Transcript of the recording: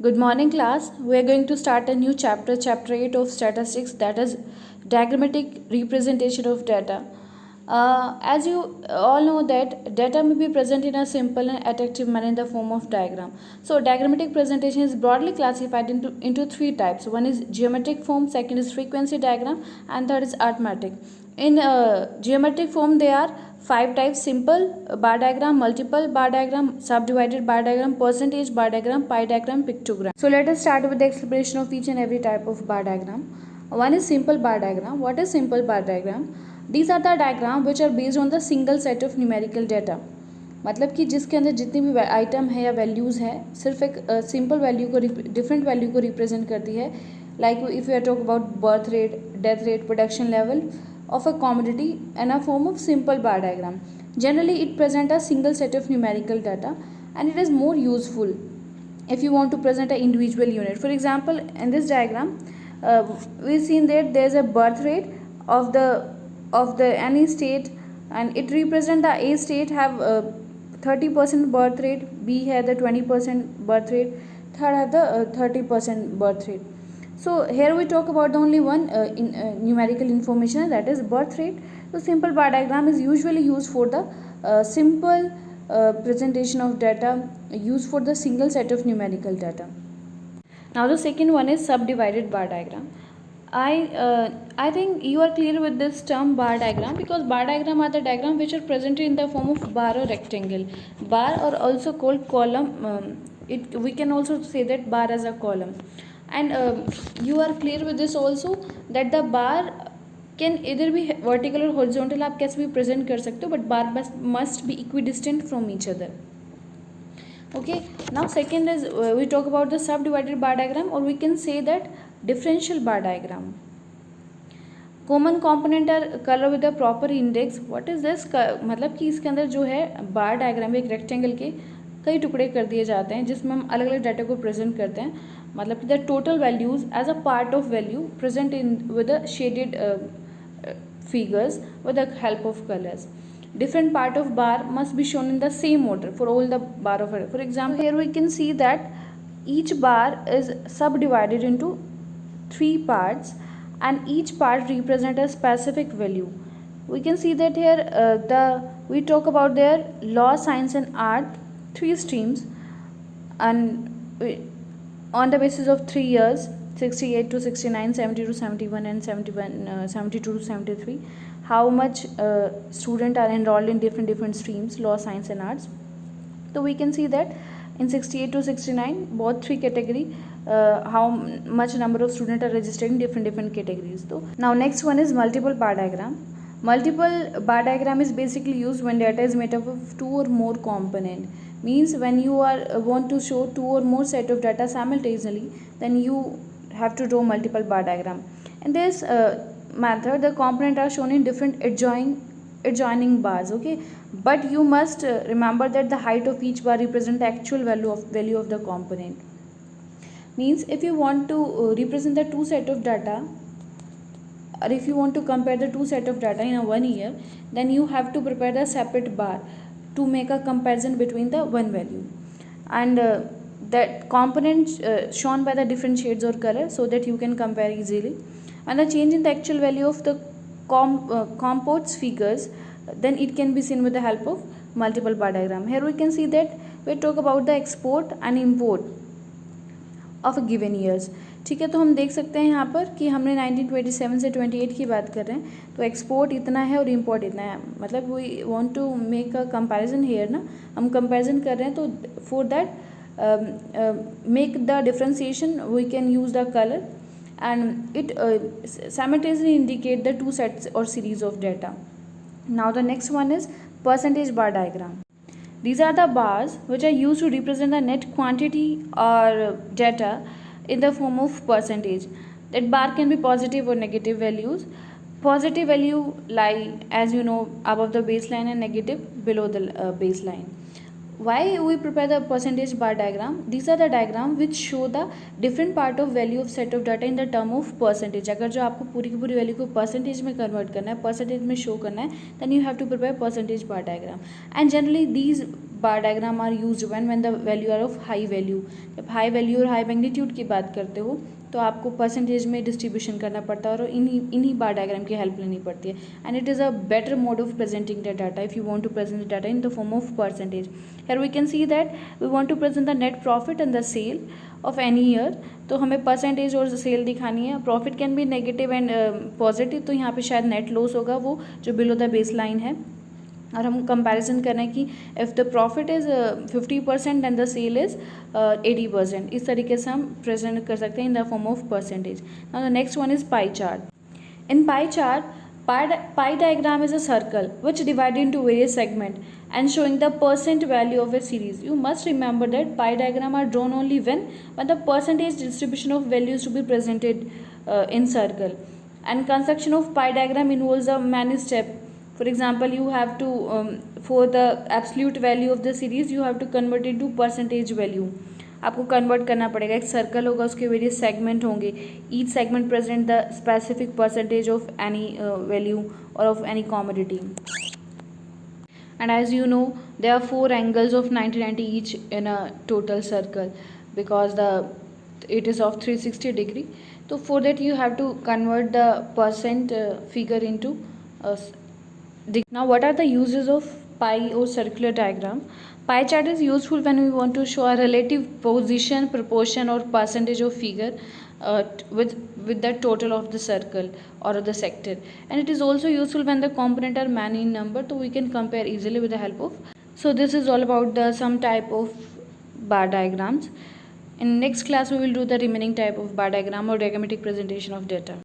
Good morning, class. We are going to start a new chapter, chapter 8 of statistics, that is diagrammatic representation of data. As you all know that data may be present in a simple and attractive manner in the form of diagram. So diagrammatic presentation is broadly classified into three types. One is geometric form, second is frequency diagram, and third is arithmetic. In geometric form, there are five types: simple bar diagram, multiple bar diagram, subdivided bar diagram, percentage bar diagram, pie diagram, pictogram. So let us start with the explanation of each and every type of bar diagram. One is simple bar diagram. What is simple bar diagram? These are the diagram which are based on the single set of numerical data. मतलब कि जिसके अंदर जितनी भी item है या values हैं सिर्फ एक सिंपल वैल्यू को डिफरेंट वैल्यू को रिप्रेजेंट करती है. Like if you are talk about birth rate, death rate, production level of a commodity in a form of simple bar diagram. Generally, it presents a single set of numerical data and it is more useful if you want to present an individual unit. For example, in this diagram, we've seen that there is a birth rate of the any state, and it represents the A state have 30% birth rate, B had the 20% birth rate, third had the 30% birth rate. So here we talk about the only one numerical information, that is birth rate. So simple bar diagram is usually used for the simple presentation of data, used for the single set of numerical data. Now the second one is subdivided bar diagram. I think you are clear with this term bar diagram, because bar diagram are the diagram which are presented in the form of bar or rectangle. Bar, or also called column, we can also say that bar as a column. And you are clear with this also that the bar can either be vertical or horizontal. आप कैसे भी present कर सकते हो, but bar must be equidistant from each other. Okay, now second is we talk about the subdivided bar diagram, or we can say that differential bar diagram. Common component are colour with the proper index. What is this? मतलब कि इसके अंदर जो है बार diagram एक rectangle के कई टुकड़े कर दिए जाते हैं जिसमें हम अलग अलग डाटा को प्रेजेंट करते हैं. मतलब कि the total values as a part of value present in with the shaded figures with the help of colors. Different part of bar must be shown in the same order for all the bar of it. For example, here we can see that each bar is subdivided into three parts, and each part represent a specific value. We can see that here we talk about their law, science and art, three streams, and on the basis of 3 years, 68 to 69, 70 to 71 and 72 to 73, how much students are enrolled in different streams, law, science and arts. So we can see that in 68 to 69, both three category, how much number of students are registered in different categories. So now next one is multiple bar diagram. Multiple bar diagram is basically used when data is made up of two or more component. Means when you are want to show two or more set of data simultaneously, then you have to draw multiple bar diagram. In this method, the component are shown in different adjoining bars. Okay, but you must remember that the height of each bar represent the actual value of the component. Means if you want to represent the two set of data, or if you want to compare the two set of data in a 1 year, then you have to prepare the separate bar to make a comparison between the one value, and that component shown by the different shades or color, so that you can compare easily. And the change in the actual value of the compotes figures, then it can be seen with the help of multiple bar diagram. Here we can see that we talk about the export and import of a given years. ठीक है, तो हम देख सकते हैं यहाँ पर कि हमने 1927 से 28 की बात कर रहे हैं, तो एक्सपोर्ट इतना है और इंपोर्ट इतना है. मतलब we want to make a comparison here ना, हम कंपैरिजन कर रहे हैं, तो for that make the differentiation we can use the colour, and it simultaneously indicate the two sets or series of data. Now the next one is percentage bar diagram. These are the bars which are used to represent the net quantity or data in the form of percentage. That bar can be positive or negative values. Positive value lie, as you know, above the baseline, and negative below the baseline. Why we prepare the percentage bar diagram? These are the diagram which show the different part of value of set of data in the term of percentage. अगर जो आपको पूरी की पूरी value को percentage में convert करना है, परसेंटेज में शो करना है, then you have to prepare percentage bar diagram. And generally these bar diagram are use when the value are of high value. जब हाई वैल्यू और हाई मैग्नीट्यूड की बात करते हो तो आपको परसेंटेज में डिस्ट्रीब्यूशन करना पड़ता है और इन्हीं बार डायग्राम की हेल्प लेनी पड़ती है. And it is a better mode of presenting the data if you want to present the data in the form of percentage. Here we can see that we want to present the net profit and the sale of any year. तो हमें percentage और sale दिखानी है. Profit can be negative and positive, तो यहाँ पे शायद net loss होगा वो जो बिलो द बेस लाइन है. और हम कंपैरिजन कर रहे हैं कि if the profit is 50% and the sale is 80%. इस तरीके से हम प्रेजेंट कर सकते हैं in the form of percentage. Now the next one is pie chart. In pie chart, pie diagram is a circle which divided into various segments and showing the percent value of a series. You must remember that pie diagram are drawn only when the percentage distribution of values to be presented in circle. And construction of pie diagram involves a many steps. For example, you have to for the absolute value of the series you have to convert into percentage value. आपको convert करना पड़ेगा. एक circle होगा, उसके various segment होंगे. Each segment present the specific percentage of any value or of any commodity. And as you know, there are 4 angles of 90 each in a total circle because it is of 360 degree. So for that you have to convert the percent figure into degree. Now what are the uses of pie or circular diagram? Pie chart is useful when we want to show a relative position, proportion or percentage of figure with the total of the circle or the sector. And it is also useful when the component are many in number, so we can compare easily with the help of. So this is all about some type of bar diagrams. In next class we will do the remaining type of bar diagram or diagrammatic presentation of data.